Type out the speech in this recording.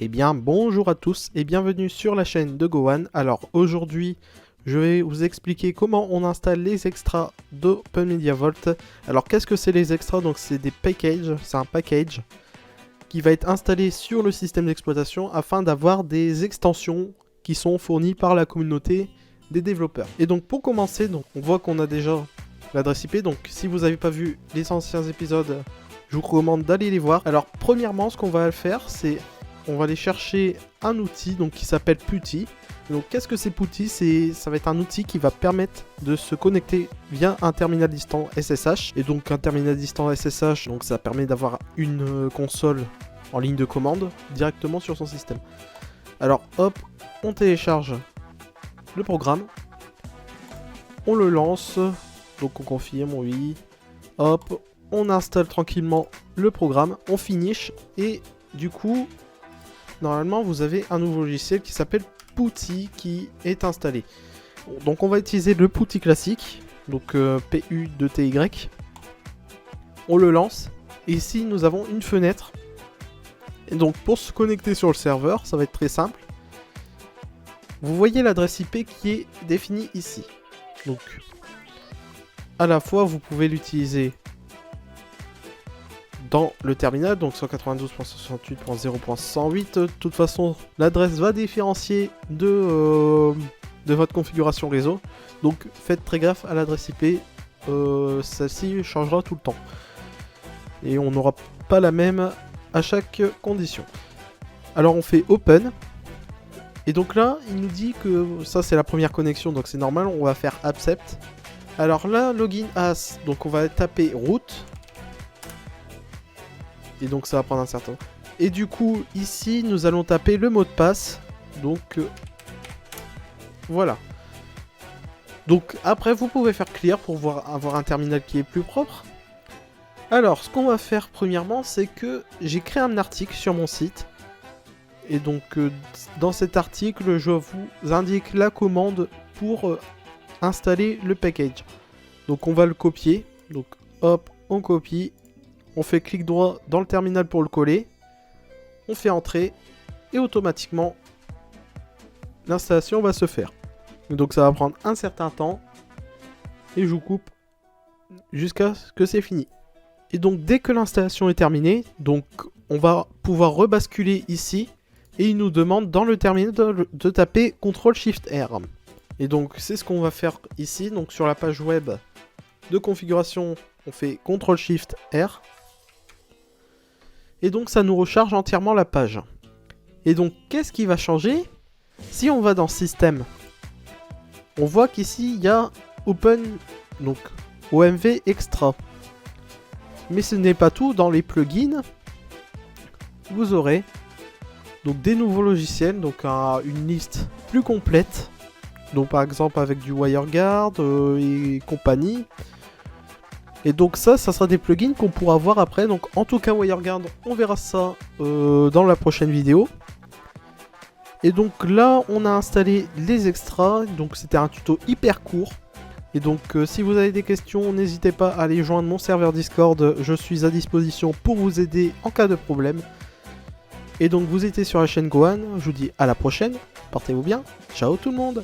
Eh bien bonjour à tous et bienvenue sur la chaîne de Gohan. Alors aujourd'hui je vais vous expliquer comment on installe les extras d'Open Media Vault. Alors qu'est-ce que c'est les extras? Donc c'est des packages, c'est un package qui va être installé sur le système d'exploitation afin d'avoir des extensions qui sont fournies par la communauté des développeurs. Et donc pour commencer, donc on voit qu'on a déjà l'adresse IP, donc si vous n'avez pas vu les anciens épisodes, je vous recommande d'aller les voir. Alors premièrement ce qu'on va faire c'est on va aller chercher un outil donc, qui s'appelle PuTTY. Donc qu'est-ce que c'est PuTTY? Ça va être un outil qui va permettre de se connecter via un terminal distant SSH. Et donc un terminal distant SSH, donc ça permet d'avoir une console en ligne de commande directement sur son système. Alors hop, on télécharge le programme, on le lance, donc on confirme, oui, hop, on installe tranquillement le programme, on finish et du coup normalement vous avez un nouveau logiciel qui s'appelle PuTTY qui est installé. Donc on va utiliser le PuTTY classique, donc PU2TY. On le lance et ici nous avons une fenêtre. Et donc pour se connecter sur le serveur, ça va être très simple. Vous voyez l'adresse IP qui est définie ici. Donc à la fois vous pouvez l'utiliser dans le terminal, donc 192.68.0.108. De toute façon, l'adresse va différencier de votre configuration réseau. Donc faites très gaffe à l'adresse IP. Celle-ci changera tout le temps. Et on n'aura pas la même à chaque condition. Alors on fait Open. Et donc là, il nous dit que ça c'est la première connexion, donc c'est normal. On va faire Accept. Alors là, Login as, donc on va taper root. Et donc ça va prendre un certain temps. Et du coup, ici, nous allons taper le mot de passe. Donc, voilà. Donc après, vous pouvez faire clear pour avoir un terminal qui est plus propre. Alors, ce qu'on va faire premièrement, c'est que j'ai créé un article sur mon site. Et donc, dans cet article, je vous indique la commande pour installer le package. Donc, on va le copier. Donc, hop, on copie. On fait clic droit dans le terminal pour le coller. On fait entrer. Et automatiquement, l'installation va se faire. Donc ça va prendre un certain temps. Et je vous coupe jusqu'à ce que c'est fini. Et donc dès que l'installation est terminée, donc on va pouvoir rebasculer ici. Et il nous demande dans le terminal de taper CTRL-SHIFT-R. Et donc c'est ce qu'on va faire ici. Donc sur la page web de configuration, on fait CTRL-SHIFT-R. Et donc ça nous recharge entièrement la page. Et donc qu'est-ce qui va changer? Si on va dans Système, on voit qu'ici il y a Open, donc OMV Extra. Mais ce n'est pas tout, dans les plugins, vous aurez donc des nouveaux logiciels, donc une liste plus complète. Donc par exemple avec du WireGuard et compagnie. Et donc ça sera des plugins qu'on pourra voir après. Donc en tout cas WireGuard, on verra ça dans la prochaine vidéo. Et donc là, on a installé les extras. Donc c'était un tuto hyper court. Et donc si vous avez des questions, n'hésitez pas à aller joindre mon serveur Discord. Je suis à disposition pour vous aider en cas de problème. Et donc vous étiez sur la chaîne Gohan. Je vous dis à la prochaine. Portez-vous bien. Ciao tout le monde.